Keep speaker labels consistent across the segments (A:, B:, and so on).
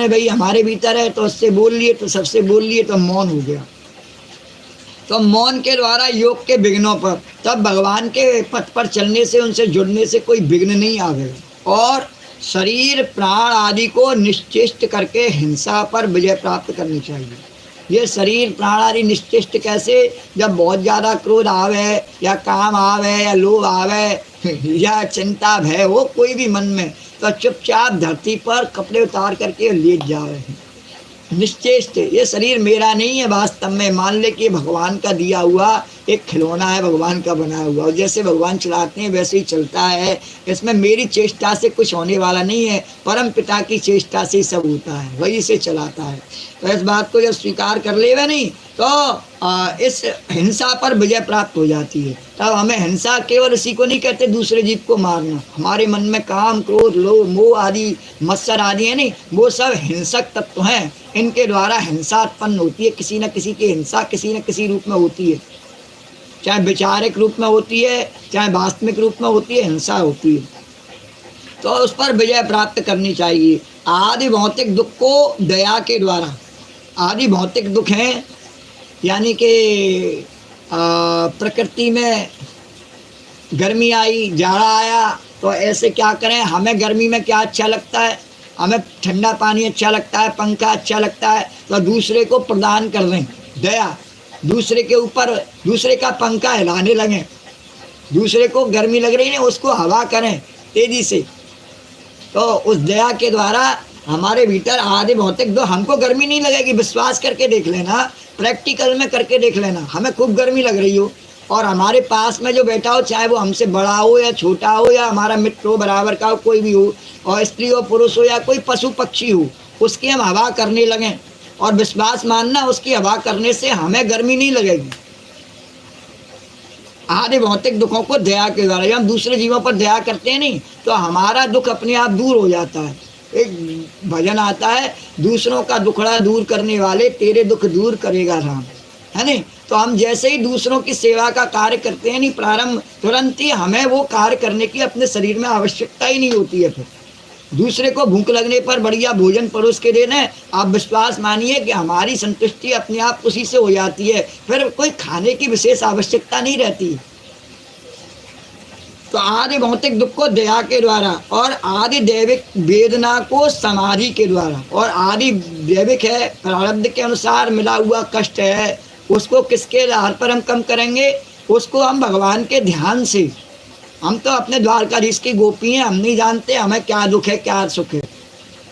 A: है भाई हमारे भीतर है, तो उससे बोल लिए, तो सबसे बोल लिए, तो मौन हो गया। तो मौन के द्वारा योग के विघ्नों पर, तब भगवान के पथ पर चलने से, उनसे जुड़ने से कोई विघ्न नहीं आवेगा। और शरीर प्राण आदि को निश्चेष्ट करके हिंसा पर विजय प्राप्त करनी चाहिए। ये शरीर प्राण आदि निश्चेष्ट कैसे? जब बहुत ज़्यादा क्रोध आवे, या काम आवे, या लोभ आवे, या चिंता भय हो कोई भी मन में, तो चुपचाप धरती पर कपड़े उतार करके लेट जावे। निश्चेष्ट, ये शरीर मेरा नहीं है वास्तव में, मान ले कि भगवान का दिया हुआ एक खिलौना है, भगवान का बनाया हुआ, और जैसे भगवान चलाते हैं वैसे ही चलता है। इसमें मेरी चेष्टा से कुछ होने वाला नहीं है, परम पिता की चेष्टा से सब होता है, वही से चलाता है। तो इस बात को जब स्वीकार कर लेवे नहीं, तो इस हिंसा पर विजय प्राप्त हो जाती है। तब हमें हिंसा केवल इसी को नहीं कहते दूसरे जीव को मारना, हमारे मन में काम क्रोध लोभ मोह आदि मत्सर आदि है नहीं, वो सब हिंसक तत्व हैं। इनके द्वारा हिंसा उत्पन्न होती है, किसी न किसी की हिंसा किसी न किसी रूप में होती है, चाहे वैचारिक रूप में होती है, चाहे वास्तविक रूप में होती है, हिंसा होती है। तो उस पर विजय प्राप्त करनी चाहिए। आदि भौतिक दुख को दया के द्वारा, आदि भौतिक दुख हैं यानी कि प्रकृति में गर्मी आई, जाड़ा आया, तो ऐसे क्या करें? हमें गर्मी में क्या अच्छा लगता है? हमें ठंडा पानी अच्छा लगता है, पंखा अच्छा लगता है, तो दूसरे को प्रदान कर दें दया, दूसरे के ऊपर दूसरे का पंखा हिलाने लगें, दूसरे को गर्मी लग रही है उसको हवा करें तेजी से। तो उस दया के द्वारा हमारे भीतर आदि भौतिक दो, हमको गर्मी नहीं लगेगी, विश्वास करके देख लेना, प्रैक्टिकल में करके देख लेना। हमें खूब गर्मी लग रही हो और हमारे पास में जो बैठा हो, चाहे वो हमसे बड़ा हो या छोटा हो, या हमारा मित्र हो, बराबर का हो, कोई भी हो, और स्त्री हो पुरुष हो, या कोई पशु पक्षी हो, उसकी हम हवा करने लगें, और विश्वास मानना उसकी हवा करने से हमें गर्मी नहीं लगेगी। आदि भौतिक दुखों को दया के द्वारा, जब हम दूसरे जीवों पर दया करते हैं नहीं, तो हमारा दुख अपने आप दूर हो जाता है। एक भजन आता है, दूसरों का दुखड़ा दूर करने वाले तेरे दुख दूर करेगा राम, है नहीं? तो हम जैसे ही दूसरों की सेवा का कार्य करते हैं नहीं, प्रारंभ तुरंत ही हमें वो कार्य करने की अपने शरीर में आवश्यकता ही नहीं होती है। फिर दूसरे को भूख लगने पर बढ़िया भोजन परोस के देना, आप विश्वास मानिए कि हमारी संतुष्टि अपने आप उसी से हो जाती है, फिर कोई खाने की विशेष आवश्यकता नहीं रहती। तो आदि भौतिक दुख को दया के द्वारा, और आदि दैविक वेदना को समाधि के द्वारा, और आदि दैविक है प्रारब्ध के अनुसार मिला हुआ कष्ट है, उसको किसके आधार पर हम कम करेंगे? उसको हम भगवान के ध्यान से। हम तो अपने द्वारकाधीश की गोपी हैं, हम नहीं जानते हमें क्या दुख है क्या सुख है।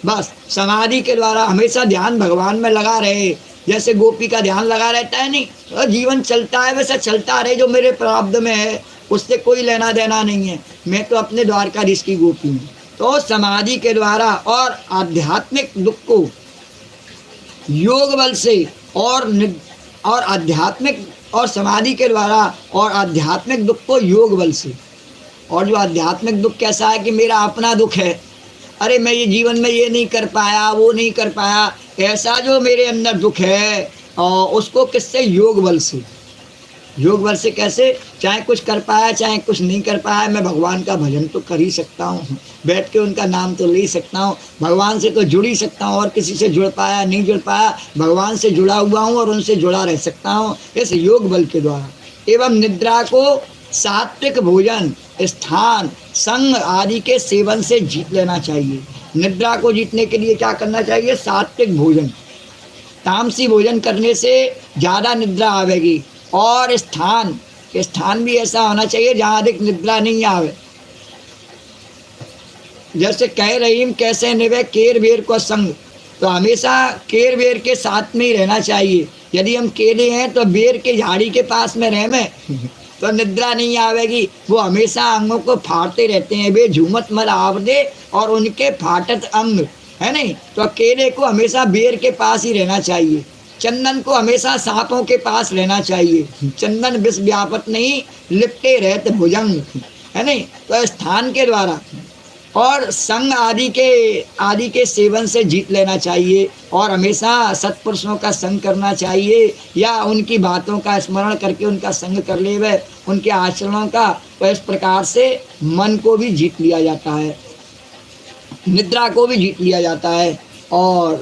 A: बस समाधि के द्वारा हमेशा ध्यान भगवान में लगा रहे, जैसे गोपी का ध्यान लगा रहता है नहीं, तो जीवन चलता है वैसा चलता रहे, जो मेरे प्रारब्ध में है उससे कोई लेना देना नहीं है, मैं तो अपने द्वारकाधीश की गोपी हूँ। तो समाधि के द्वारा और आध्यात्मिक दुख को योग बल से, और आध्यात्मिक और समाधि के द्वारा, और आध्यात्मिक दुख को योग बल से। और जो आध्यात्मिक दुख कैसा है कि मेरा अपना दुख है, अरे मैं ये जीवन में ये नहीं कर पाया, वो नहीं कर पाया, ऐसा जो मेरे अंदर दुख है, और उसको किससे? योग बल से। योग बल से कैसे? चाहे कुछ कर पाया चाहे कुछ नहीं कर पाया, मैं भगवान का भजन तो कर ही सकता हूँ, बैठ के उनका नाम तो ले सकता हूँ, भगवान से तो जुड़ ही सकता हूँ, और किसी से जुड़ पाया नहीं जुड़ पाया, भगवान से जुड़ा हुआ हूँ और उनसे जुड़ा रह सकता हूँ इस योग बल के द्वारा। एवं निद्रा को सात्विक भोजन, स्थान, संग आदि के सेवन से जीत लेना चाहिए। निद्रा को जीतने के लिए क्या करना चाहिए? सात्विक भोजन। तामसी भोजन करने से ज़्यादा निद्रा आवेगी, और स्थान भी ऐसा होना चाहिए जहाँ अधिक निद्रा नहीं आवे। जैसे कह रहीम कैसे निवे केर बेर को संग, तो हमेशा केर बेर के साथ में ही रहना चाहिए। यदि हम केले हैं तो बेर के झाड़ी के पास में रहें तो निद्रा नहीं आवेगी, वो हमेशा अंगों को फाड़ते रहते हैं, वे झूमत मल आवदे और उनके फाटत अंग, है नहीं? तो केले को हमेशा बेर के पास ही रहना चाहिए। चंदन को हमेशा सांपों के पास रहना चाहिए, चंदन विष व्यापत नहीं, लिपटे रहते भुजंग, है नहीं? तो स्थान के द्वारा और संग आदि के सेवन से जीत लेना चाहिए, और हमेशा सत्पुरुषों का संग करना चाहिए, या उनकी बातों का स्मरण करके उनका संग कर लेवे, उनके आचरणों का। तो इस प्रकार से मन को भी जीत लिया जाता है, निद्रा को भी जीत लिया जाता है, और